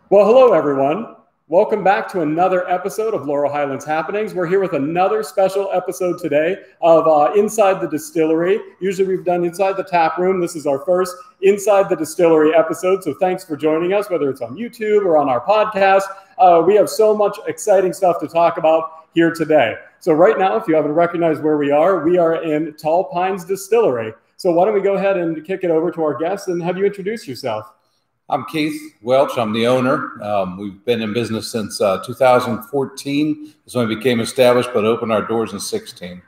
Well, hello, everyone. Welcome back to another episode of Laurel Highlands Happenings. We're here with another special episode today of Inside the Distillery. Usually we've done Inside the Tap Room. This is our first Inside the Distillery episode, so thanks for joining us, whether it's on YouTube or on our podcast. We have so much exciting stuff to talk about here today. So right now, if you haven't recognized where we are in Tall Pines Distillery. So why don't we go ahead and kick it over to our guest and have you introduce yourself. I'm Keith Welch. I'm the owner. We've been in business since 2014. That's when we became established, but opened our doors in 2016.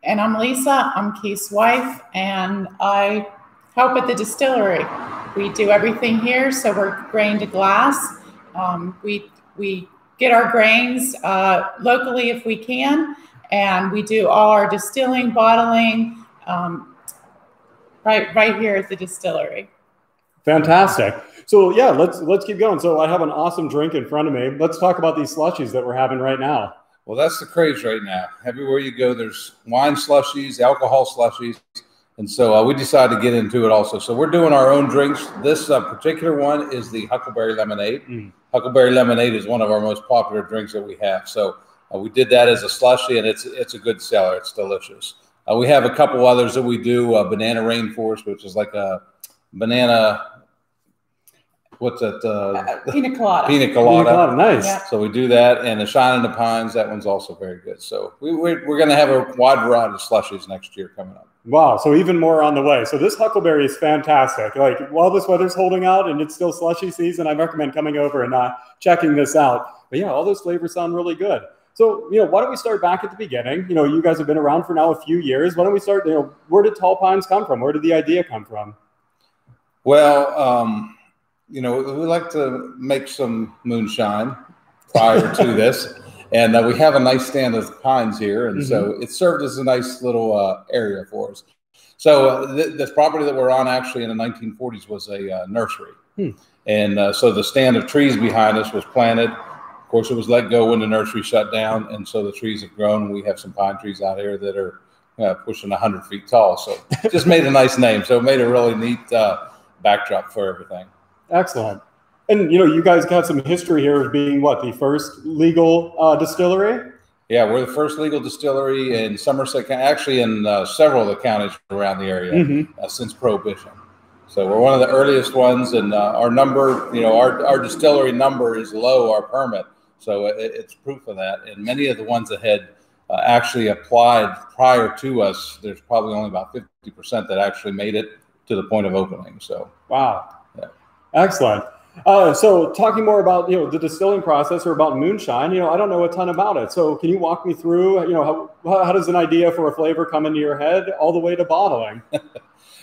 And I'm Lisa. I'm Keith's wife, and I help at the distillery. We do everything here, so we're grain to glass. We get our grains locally if we can, and we do all our distilling, bottling right here at the distillery. Fantastic. So yeah, let's keep going. So I have an awesome drink in front of me. Let's talk about these slushies that we're having right now. Well, that's the craze right now. Everywhere you go, there's wine slushies, alcohol slushies. And so we decided to get into it also. So we're doing our own drinks. This particular one is the Huckleberry Lemonade. Huckleberry Lemonade is one of our most popular drinks that we have. So we did that as a slushie, and it's a good seller. It's delicious. We have a couple others that we do. Banana Rainforest, which is like a banana... What's that? Pina colada. Pina colada, nice. Yeah. So we do that, and the Shine in the Pines, that one's also very good. So we're going to have a wide variety of slushies next year coming up. Wow, so even more on the way. So this Huckleberry is fantastic. Like while this weather's holding out and it's still slushy season, I recommend coming over and checking this out. But yeah, all those flavors sound really good. So, why don't we start back at the beginning? You guys have been around for now a few years. Why don't we start, where did Tall Pines come from? Where did the idea come from? Well, we like to make some moonshine prior to this, and we have a nice stand of pines here, and so it served as a nice little area for us. So this property that we're on actually in the 1940s was a nursery, and so the stand of trees behind us was planted. Of course, it was let go when the nursery shut down, and so the trees have grown. We have some pine trees out here that are pushing 100 feet tall, so it just made a nice name. So it made a really neat backdrop for everything. Excellent. And, you guys got some history here of being, the first legal distillery? Yeah, we're the first legal distillery in Somerset, actually in several of the counties around the area since prohibition. So we're one of the earliest ones, and our number, our distillery number is low, our permit. So it's proof of that. And many of the ones that had actually applied prior to us, there's probably only about 50% that actually made it to the point of opening. So wow. Excellent. So talking more about, the distilling process or about moonshine, I don't know a ton about it. So can you walk me through, how does an idea for a flavor come into your head all the way to bottling?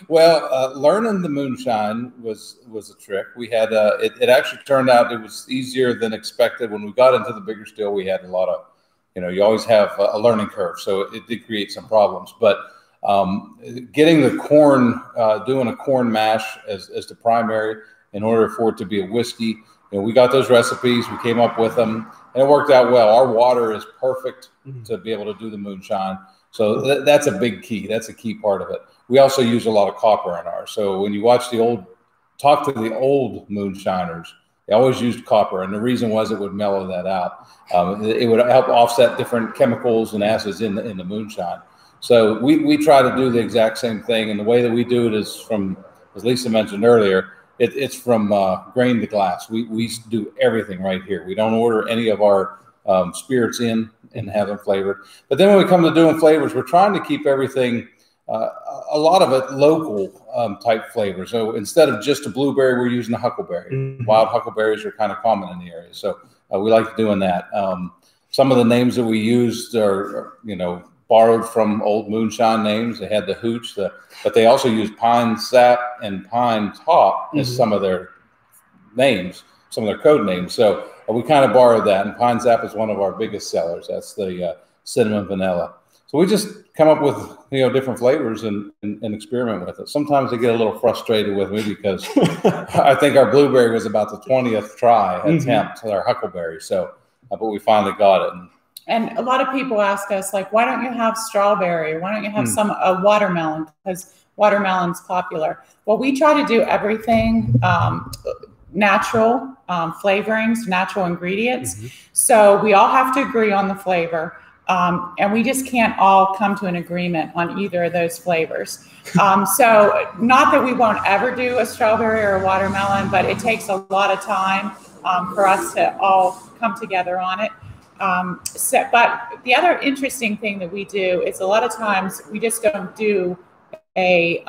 Well, learning the moonshine was a trick. We had, it actually turned out it was easier than expected. When we got into the bigger still, we had a lot of, you always have a learning curve. So it did create some problems, but getting the corn, doing a corn mash as the primary, in order for it to be a whiskey. We got those recipes, we came up with them, and it worked out well. Our water is perfect to be able to do the moonshine. So that's a big key. That's a key part of it. We also use a lot of copper in ours. So when you talk to the old moonshiners, they always used copper. And the reason was it would mellow that out. It would help offset different chemicals and acids in the moonshine. So we try to do the exact same thing. And the way that we do it is from, as Lisa mentioned earlier, it's from grain to glass. We do everything right here. We don't order any of our spirits in and have them flavored. But then when we come to doing flavors, we're trying to keep everything, a lot of it local type flavors. So instead of just a blueberry, we're using a huckleberry. Wild huckleberries are kind of common in the area. So we like doing that. Some of the names that we used are, borrowed from old moonshine names. They had the hooch, but they also used pine sap and pine top as some of their names, some of their code names. So we kind of borrowed that, and pine sap is one of our biggest sellers. That's the cinnamon vanilla. So we just come up with different flavors and experiment with it. Sometimes they get a little frustrated with me because I think our blueberry was about the 20th try attempt to our huckleberry. So, but we finally got it. And a lot of people ask us, like, why don't you have strawberry? Why don't you have a watermelon? Because watermelon's popular. Well, we try to do everything natural flavorings, natural ingredients. So we all have to agree on the flavor. And we just can't all come to an agreement on either of those flavors. So not that we won't ever do a strawberry or a watermelon, but it takes a lot of time for us to all come together on it. But the other interesting thing that we do is a lot of times we just don't do a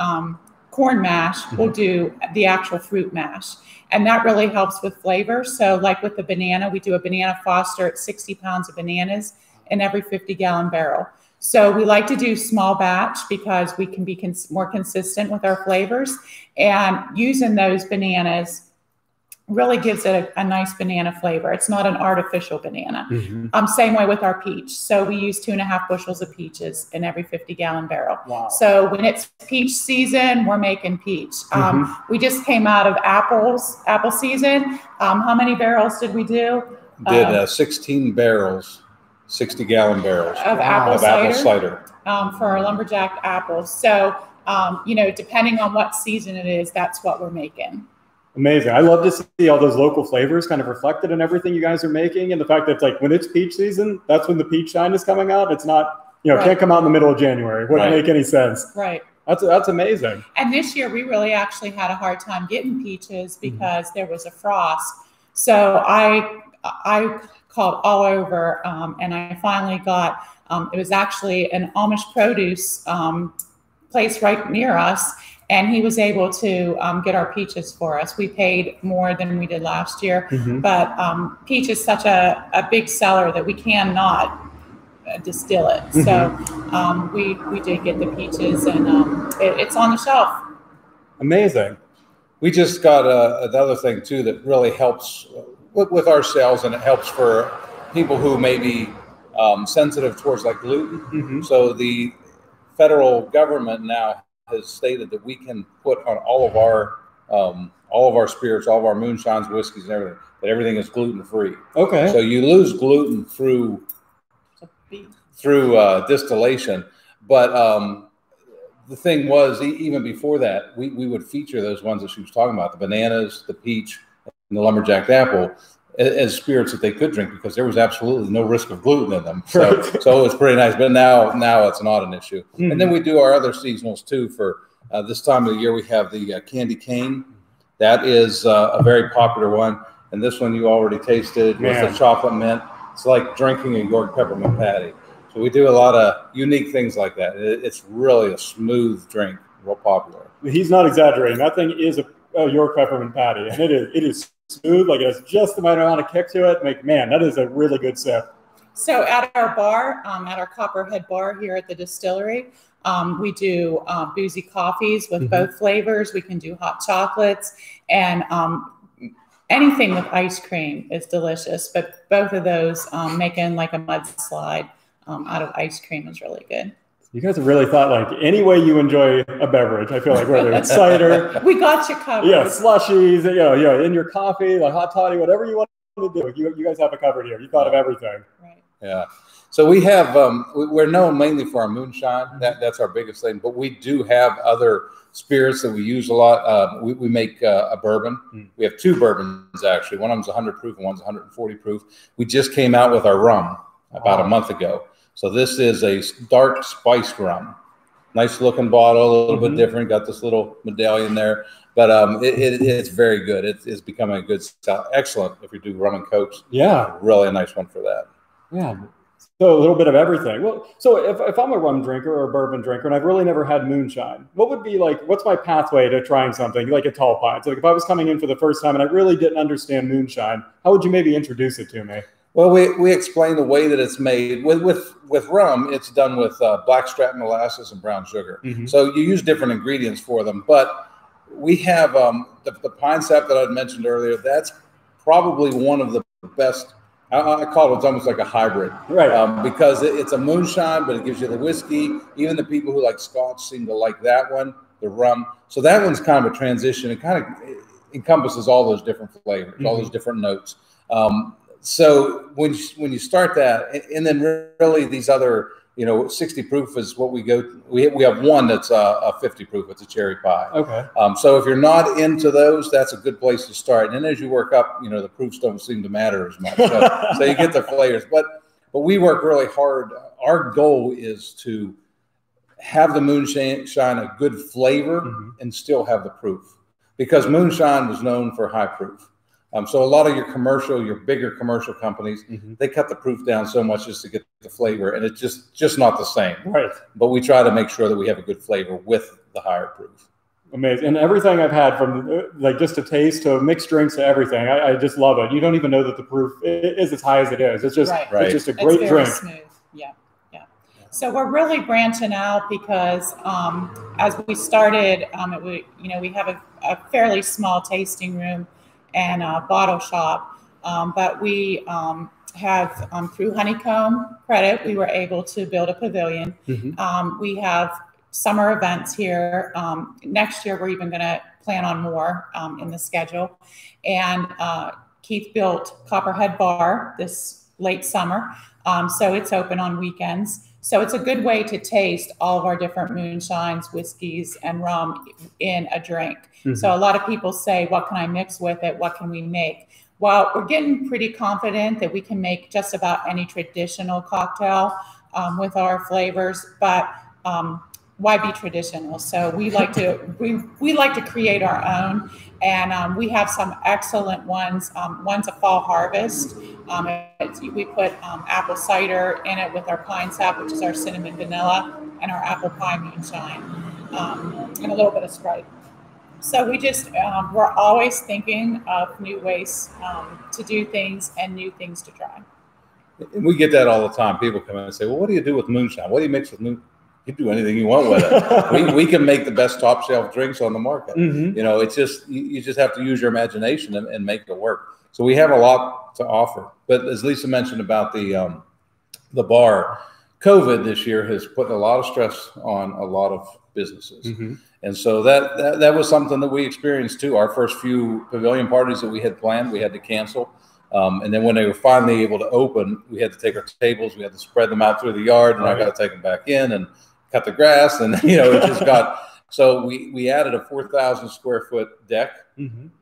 corn mash, we'll do the actual fruit mash. And that really helps with flavor. So like with the banana, we do a banana foster at 60 pounds of bananas in every 50-gallon barrel. So we like to do small batch because we can be more consistent with our flavors. And using those bananas really gives it a nice banana flavor. It's not an artificial banana. Same way with our peach. So we use 2.5 bushels of peaches in every 50-gallon barrel. Wow. So when it's peach season, we're making peach. We just came out of apple season. How many barrels did we do? Did 16 barrels. 60-gallon barrels of apple cider for our lumberjack apples. So, you know, depending on what season it is, that's what we're making. Amazing. I love to see all those local flavors kind of reflected in everything you guys are making. And the fact that it's like when it's peach season, that's when the peach shine is coming out. It's not, you know, can't come out in the middle of January. Wouldn't make any sense. Right. That's amazing. And this year we really actually had a hard time getting peaches because there was a frost. So I called all over, and I finally got, it was actually an Amish produce place right near us, and he was able to get our peaches for us. We paid more than we did last year, but peach is such a big seller that we cannot distill it. So we did get the peaches, and it's on the shelf. Amazing. We just got another thing too that really helps with our sales, and it helps for people who may be sensitive towards like gluten. So the federal government now has stated that we can put on all of our spirits, all of our moonshines, whiskeys, and everything, that everything is gluten free. Okay. So you lose gluten through distillation, but the thing was, even before that, we would feature those ones that she was talking about, the bananas, the peach, and the lumberjack apple, as spirits that they could drink because there was absolutely no risk of gluten in them. So, so it was pretty nice. But now it's not an issue. And then we do our other seasonals too. For this time of the year, we have the candy cane. That is a very popular one. And this one you already tasted with the chocolate mint. It's like drinking a York peppermint patty. So we do a lot of unique things like that. It's really a smooth drink, real popular. He's not exaggerating. That thing is a York peppermint patty, and it is smooth. Like it has just the right amount of kick to it. Like, man, that is a really good sip. So at our bar, at our Copperhead bar here at the distillery, we do boozy coffees with both flavors. We can do hot chocolates, and anything with ice cream is delicious. But both of those making like a mudslide out of ice cream is really good. You guys have really thought like any way you enjoy a beverage. I feel like whether it's cider, we got you covered. Yeah, slushies, in your coffee, like hot toddy, whatever you want to do. You guys have it covered here. You thought of everything. Right. Yeah. So we have we're known mainly for our moonshine. That's our biggest thing. But we do have other spirits that we use a lot. We make a bourbon. We have 2 bourbons actually. One of them's 100 proof and one's 140 proof. We just came out with our rum about a month ago. So this is a dark spiced rum. Nice looking bottle, a little bit different. Got this little medallion there, but it's very good. It's becoming a good style. Excellent if you do rum and cokes. Yeah, really a nice one for that. Yeah. So a little bit of everything. Well, so if I'm a rum drinker or a bourbon drinker and I've really never had moonshine, what would be like? What's my pathway to trying something like a Tall Pines? So like if I was coming in for the first time and I really didn't understand moonshine, how would you maybe introduce it to me? Well, we explain the way that it's made. With rum, it's done with blackstrap molasses and brown sugar. So you use different ingredients for them. But we have the pine sap that I mentioned earlier. That's probably one of the best. I call it, it's almost like a hybrid. Right. Because it's a moonshine, but it gives you the whiskey. Even the people who like Scotch seem to like that one, the rum. So that one's kind of a transition. It kind of encompasses all those different flavors, all those different notes. So when you start that, and then really these other you know, 60 proof is what we go. We have one that's a 50 proof. It's a cherry pie. Okay. So if you're not into those, that's a good place to start. And then as you work up, you know, the proofs don't seem to matter as much. So you get the flavors. But we work really hard. Our goal is to have the moonshine a good flavor and still have the proof, because moonshine was known for high proof. So a lot of your bigger commercial companies, they cut the proof down so much just to get the flavor, and it's just not the same. Right. But we try to make sure that we have a good flavor with the higher proof. Amazing. And everything I've had, from like just to taste to mixed drinks to everything, I just love it. You don't even know that the proof is as high as it is. It's just it's just a great drink. Smooth. Yeah. So we're really branching out because as we started, we have a fairly small tasting room and a bottle shop, but we have through Honeycomb credit, we were able to build a pavilion. We have summer events here. Next year, we're even going to plan on more in the schedule. And Keith built Copperhead Bar this late summer, so it's open on weekends. So it's a good way to taste all of our different moonshines, whiskeys, and rum in a drink. So a lot of people say, what can I mix with it? What can we make? Well, we're getting pretty confident that we can make just about any traditional cocktail with our flavors, but why be traditional? So we like to we like to create our own, and we have some excellent ones. One's a fall harvest. We put apple cider in it with our pine sap, which is our cinnamon vanilla, and our apple pie moonshine, and a little bit of Sprite. So we just we're always thinking of new ways to do things and new things to try. And we get that all the time. People come in and say, "Well, what do you do with moonshine? What do you mix with moonshine?" You do anything you want with it. we can make the best top shelf drinks on the market. You know, it's just you just have to use your imagination and make it work. So we have a lot to offer. But as Lisa mentioned about the bar, COVID this year has put a lot of stress on a lot of businesses, and so that was something that we experienced too. Our first few pavilion parties that we had planned, we had to cancel. And then when they were finally able to open, we had to take our tables, we had to spread them out through the yard, and I got to take them back in and cut the grass, and you know, it just got. So we added a 4,000 square foot deck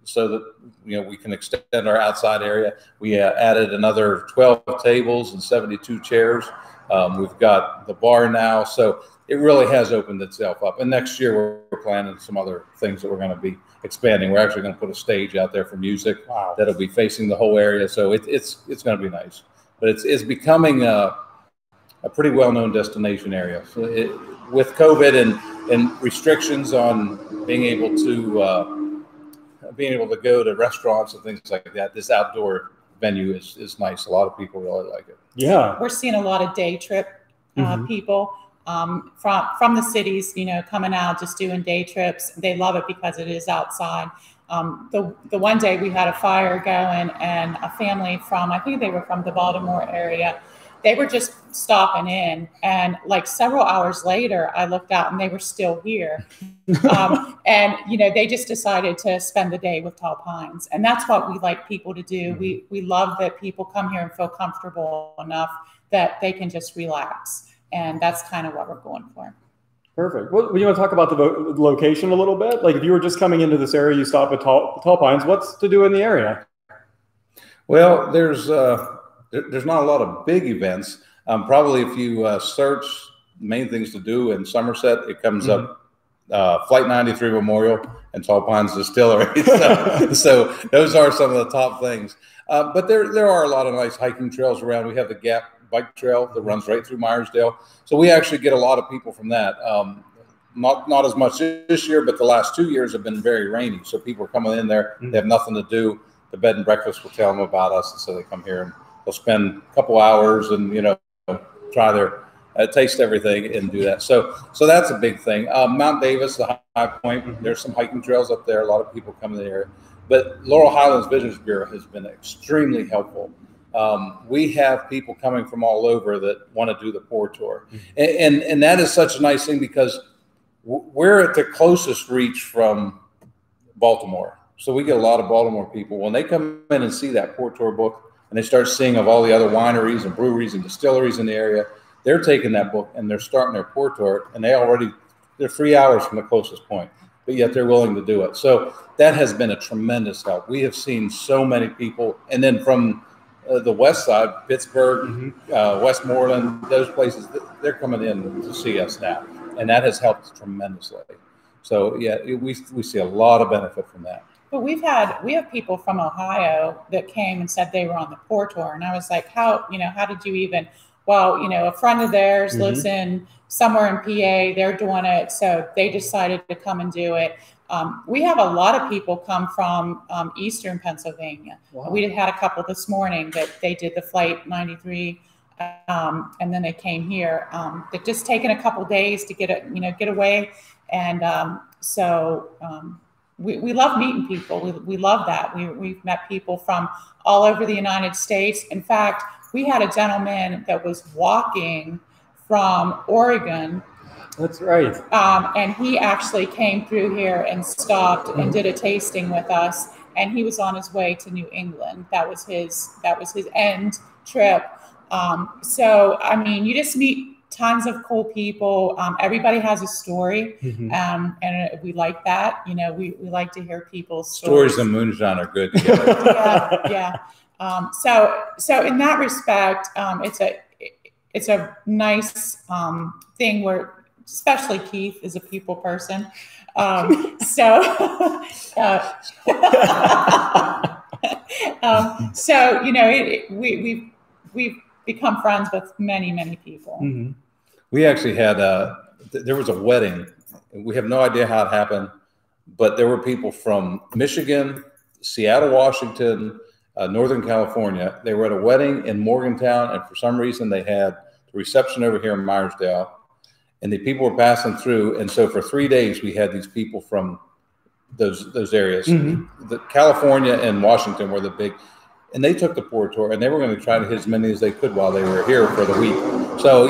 so that, you know, we can extend our outside area. We added another 12 tables and 72 chairs. We've got the bar now, so it really has opened itself up. And next year we're planning some other things that we're going to be expanding. We're actually going to put a stage out there for music that'll be facing the whole area. So it's going to be nice. But it's becoming a pretty well-known destination area. So with COVID and restrictions on being able to go to restaurants and things like that, this outdoor venue is nice. A lot of people really like it. Yeah, we're seeing a lot of day trip people from the cities, you know, coming out just doing day trips. They love it because it is outside. The one day we had a fire going, and a family from, I think they were from the Baltimore area, they were just stopping in, and like several hours later, I looked out and they were still here. And, you know, they just decided to spend the day with Tall Pines. And that's what we like people to do. We love that people come here and feel comfortable enough that they can just relax. And that's kind of what we're going for. Perfect. Well, you want to talk about the location a little bit? Like if you were just coming into this area, you stop at Tall Pines, what's to do in the area? Well, there's not a lot of big events. Probably if you search main things to do in Somerset, it comes up Flight 93 Memorial and Tall Pines Distillery. So those are some of the top things. But there are a lot of nice hiking trails around. We have the Gap Bike Trail that runs right through Meyersdale. So we actually get a lot of people from that. Not as much this year, but the last 2 years have been very rainy. So people are coming in there. They have nothing to do. The bed and breakfast will tell them about us. And so they come here and they'll spend a couple hours and, you know, try their taste everything and do that. So that's a big thing. Mount Davis, the high point, there's some hiking trails up there. A lot of people come in the area. But Laurel Highlands Business Bureau has been extremely helpful. We have people coming from all over that want to do the Pour Tour. And that is such a nice thing because we're at the closest reach from Baltimore. So we get a lot of Baltimore people. When they come in and see that Pour Tour book and they start seeing of all the other wineries and breweries and distilleries in the area, they're taking that book and they're starting their pour tour, and they're 3 hours from the closest point, but yet they're willing to do it. So that has been a tremendous help. We have seen so many people, and then from the west side, Pittsburgh, Westmoreland, those places, they're coming in to see us now, and that has helped tremendously. So yeah, we see a lot of benefit from that. But we have people from Ohio that came and said they were on the pour tour, and I was like, how did you even? Well, a friend of theirs lives in somewhere in PA. They're doing it, so they decided to come and do it. We have a lot of people come from Eastern Pennsylvania. Wow. We had a couple this morning that they did the Flight 93, and then they came here. They've just taken a couple days to get away, and we love meeting people. We love that. We've met people from all over the United States. In fact, we had a gentleman that was walking from Oregon. That's right. And he actually came through here and stopped and did a tasting with us. And he was on his way to New England. That was his end trip. So, I mean, you just meet tons of cool people. Everybody has a story. And we like that. We like to hear people's stories and moonshine are good together. Yeah. So in that respect, it's a nice thing where, especially Keith is a people person. We've become friends with many people. We actually had there was a wedding. We have no idea how it happened, but there were people from Michigan, Seattle, Washington, Northern California. They were at a wedding in Morgantown, and for some reason they had the reception over here in Meyersdale, and the people were passing through. And so for 3 days we had these people from those areas. The California and Washington were the big, and they took the pour tour, and they were going to try to hit as many as they could while they were here for the week. So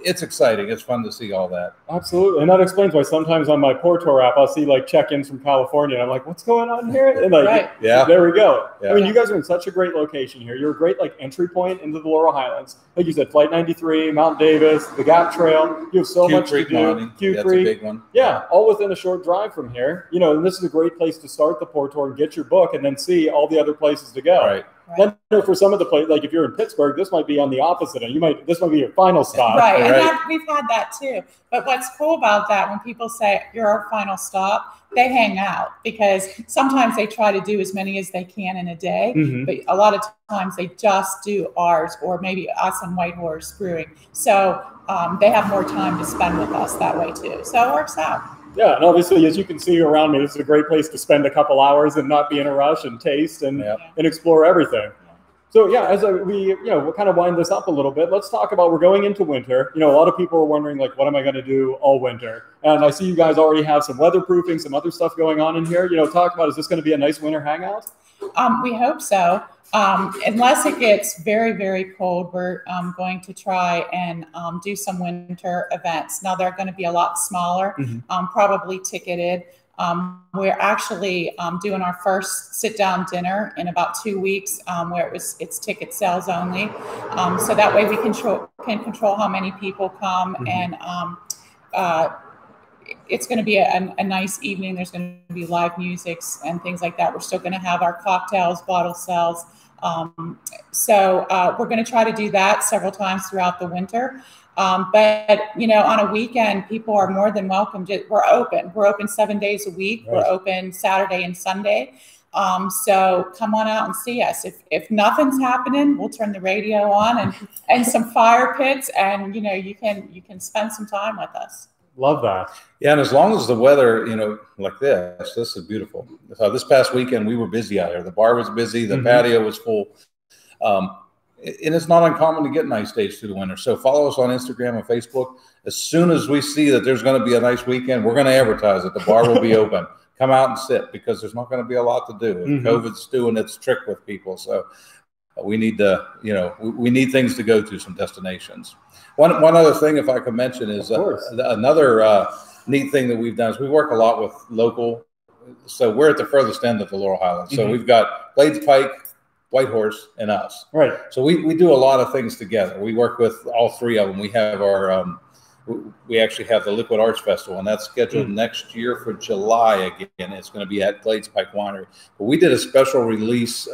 it's exciting. It's fun to see all that. Absolutely. And that explains why sometimes on my pour tour app, I'll see like check-ins from California. And I'm like, what's going on here? And like, right. Yeah, there we go. Yeah. I mean, you guys are in such a great location here. You're a great like entry point into the Laurel Highlands. Like you said, Flight 93, Mount Davis, the Gap Trail. You have so much to do. Q That's a big one. Yeah, all within a short drive from here. And this is a great place to start the pour tour and get your book and then see all the other places to go. Right. Then for some of the places, like if you're in Pittsburgh, this might be on the opposite end. This might be your final stop. Right, and we've had that too. But what's cool about that, when people say you're our final stop, they hang out, because sometimes they try to do as many as they can in a day, but a lot of times they just do ours, or maybe us and White Horse Brewing. So they have more time to spend with us that way too. So it works out. Yeah, and obviously, as you can see around me, this is a great place to spend a couple hours and not be in a rush and taste and explore everything. So yeah, as we'll kind of wind this up a little bit, let's talk about, we're going into winter. A lot of people are wondering, like, what am I going to do all winter? And I see you guys already have some weatherproofing, some other stuff going on in here. Talk about, is this going to be a nice winter hangout? We hope so. Unless it gets very, very cold, we're going to try and do some winter events. Now, they're going to be a lot smaller, probably ticketed. We're actually doing our first sit-down dinner in about 2 weeks, where it's ticket sales only. So that way we can control how many people come, and it's going to be a nice evening. There's going to be live music and things like that. We're still going to have our cocktails, bottle sales. So we're going to try to do that several times throughout the winter. But on a weekend, people are more than welcome. We're open 7 days a week. Right. We're open Saturday and Sunday. So come on out and see us. If nothing's happening, we'll turn the radio on and some fire pits, and you can spend some time with us. Love that. Yeah, and as long as the weather, like this is beautiful. So this past weekend, we were busy out here. The bar was busy. The patio was full. And it's not uncommon to get nice days through the winter. So follow us on Instagram and Facebook. As soon as we see that there's going to be a nice weekend, we're going to advertise it. The bar will be open. Come out and sit, because there's not going to be a lot to do. COVID's doing its trick with people. So we need to, we need things to go to, some destinations. One other thing, if I could mention, is another neat thing that we've done is we work a lot with local. So we're at the furthest end of the Laurel Highlands. So we've got Blades Pike, Whitehorse, and us. Right. So we do a lot of things together. We work with all three of them. We have our we actually have the Liquid Arts Festival, and that's scheduled next year for July again. It's going to be at Glades Pike Winery. But we did a special release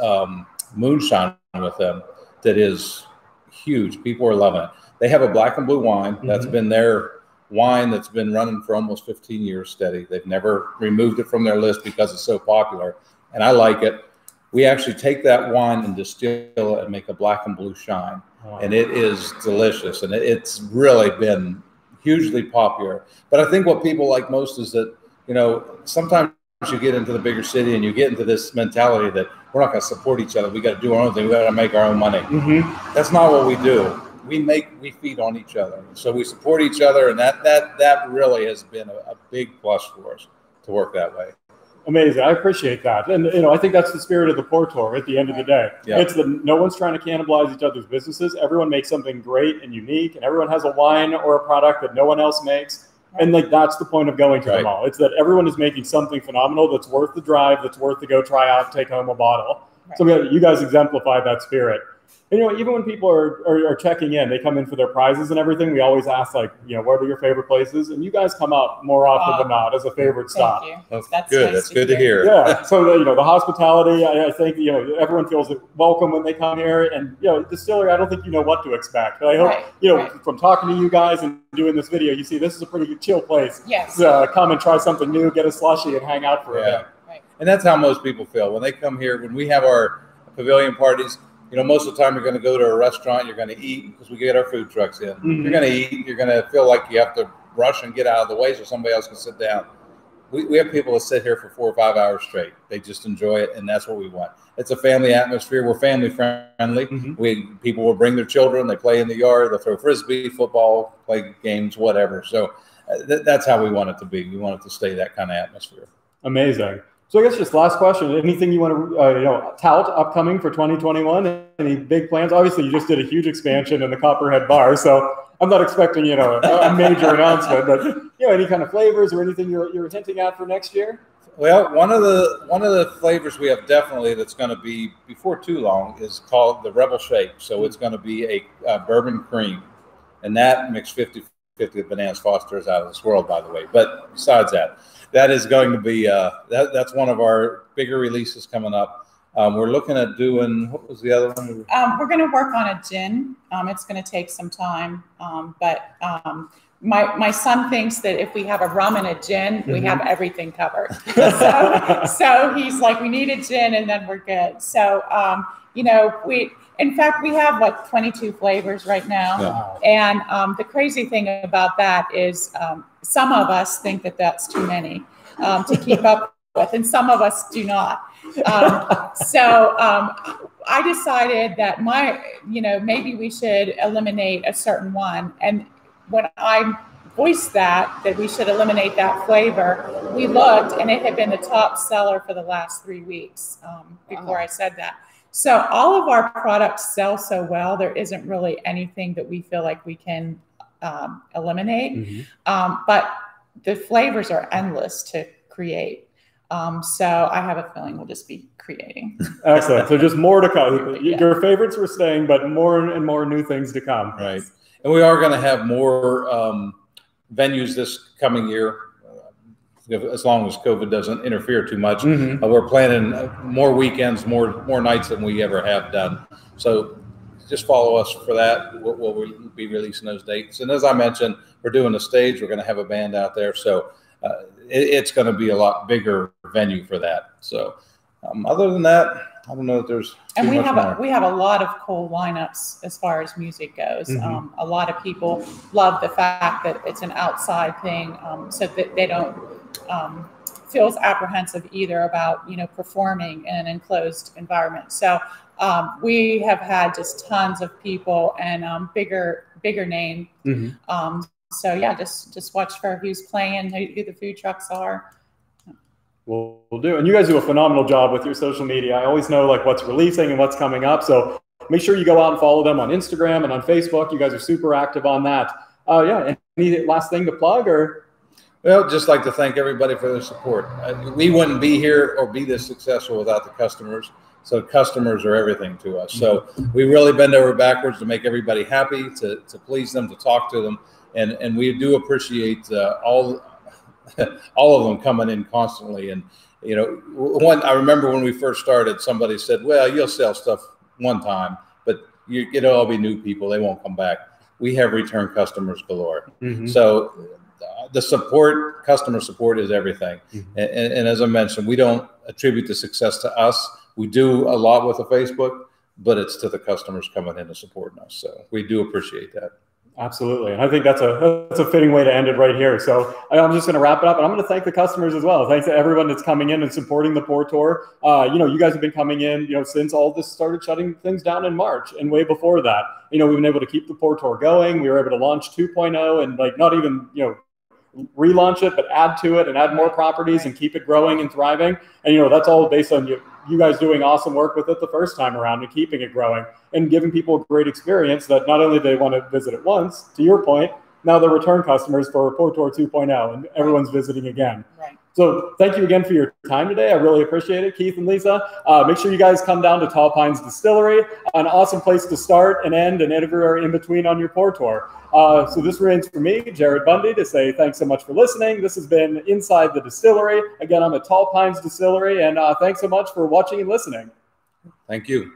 moonshine with them that is huge. People are loving it. They have a black and blue wine that's been their wine that's been running for almost 15 years steady. They've never removed it from their list because it's so popular, and I like it. We actually take that wine and distill it and make a black and blue shine, and it is delicious, and it's really been hugely popular. But I think what people like most is that, you know, sometimes you get into the bigger city and you get into this mentality that we're not going to support each other. We got to do our own thing. We got to make our own money. That's not what we do. We feed on each other. So we support each other, and that really has been a big plus for us to work that way. Amazing. I appreciate that. And, you know, I think that's the spirit of the Pour Tour at the end of the day. Yeah. It's no one's trying to cannibalize each other's businesses. Everyone makes something great and unique, and everyone has a wine or a product that no one else makes. And like, that's the point of going to them all. It's that everyone is making something phenomenal that's worth the drive, that's worth to go try out, take home a bottle. So you guys exemplify that spirit. And, you know, even when people are checking in, they come in for their prizes and everything. We always ask, like, you know, what are your favorite places? And you guys come up more often than not as a favorite stop. Thank you. That's good. Nice That's good to hear. Yeah. So, you know, the hospitality, I think, you know, everyone feels welcome when they come here. And, you know, distillery, I don't think you know what to expect. But I hope, you know, from talking to you guys and doing this video, you see this is a pretty chill place. Yes. Come and try something new, get a slushie, and hang out for a bit. And that's how most people feel when they come here. When we have our pavilion parties, you know, most of the time you're going to go to a restaurant, you're going to eat because we get our food trucks in. You're going to eat, you're going to feel like you have to rush and get out of the way so somebody else can sit down. We have people that sit here for 4 or 5 hours straight. They just enjoy it, and that's what we want. It's a family atmosphere. We're family friendly. People will bring their children. They play in the yard. They'll throw frisbee, football, play games, whatever. So that's how we want it to be. We want it to stay that kind of atmosphere. Amazing. So I guess just last question, anything you want to, you know, tout upcoming for 2021? Any big plans? Obviously, you just did a huge expansion in the Copperhead Bar, so I'm not expecting, you know, a major announcement, but, you know, any kind of flavors or anything you're hinting at for next year? Well, one of the flavors we have definitely that's going to be before too long is called the Rebel Shake. So it's going to be a bourbon cream, and that mixed 50-50 with Bananas Foster is out of this world, by the way. But besides that, that is going to be that's one of our bigger releases coming up. We're looking at doing, what was the other one? We're going to work on a gin. It's going to take some time, but my son thinks that if we have a rum and a gin, we have everything covered. So he's like, we need a gin and then we're good. So, you know, in fact, we have like 22 flavors right now. And the crazy thing about that is some of us think that that's too many to keep up with, and some of us do not. I decided that maybe we should eliminate a certain one. And when I voiced that we should eliminate that flavor, we looked and it had been the top seller for the last 3 weeks before I said that. So all of our products sell so well, there isn't really anything that we feel like we can eliminate. But the flavors are endless to create. So I have a feeling we'll just be creating. Excellent. So just more to come. Your favorites were staying, but more and more new things to come. Right. And we are going to have more venues this coming year, as long as COVID doesn't interfere too much. We're planning more weekends, more nights than we ever have done. So just follow us for that. We'll be releasing those dates. And as I mentioned, we're doing a stage. We're going to have a band out there. So it's going to be a lot bigger venue for that. So other than that, I don't know if there's we have a lot of cool lineups as far as music goes. A lot of people love the fact that it's an outside thing, so that they don't feel apprehensive either about performing in an enclosed environment. So we have had just tons of people and bigger name. So yeah, just watch for who's playing, who the food trucks are. We'll do. And you guys do a phenomenal job with your social media. I always know like what's releasing and what's coming up. So make sure you go out and follow them on Instagram and on Facebook. You guys are super active on that. Yeah. Any last thing to plug or? Well, just like to thank everybody for their support. We wouldn't be here or be this successful without the customers. So customers are everything to us. So we really bend over backwards to make everybody happy, to please them, to talk to them. And we do appreciate all of them coming in constantly. And, you know, I remember when we first started, somebody said, well, you'll sell stuff one time, but it'll all be new people. They won't come back. We have return customers galore. So the support, customer support is everything. And as I mentioned, we don't attribute the success to us. We do a lot with the Facebook, but it's to the customers coming in and supporting us. So we do appreciate that. Absolutely. And I think that's a fitting way to end it right here. So I'm just going to wrap it up, and I'm going to thank the customers as well. Thanks to everyone that's coming in and supporting the Pour Tour. You know, you guys have been coming in, you know, since all this started shutting things down in March, and way before that. You know, we've been able to keep the Pour Tour going. We were able to launch 2.0 and like not even, you know, relaunch it, but add to it and add more properties and keep it growing and thriving. And, you know, that's all based on you guys doing awesome work with it the first time around and keeping it growing and giving people a great experience that not only they want to visit it once, to your point, now they're return customers for Pour Tour 2.0 and everyone's visiting again. Right. So thank you again for your time today. I really appreciate it, Keith and Lisa. Make sure you guys come down to Tall Pines Distillery, an awesome place to start and end and everywhere in between on your Pour Tour. So this remains for me, Jared Bundy, to say thanks so much for listening. This has been Inside the Distillery. Again, I'm at Tall Pines Distillery, and thanks so much for watching and listening. Thank you.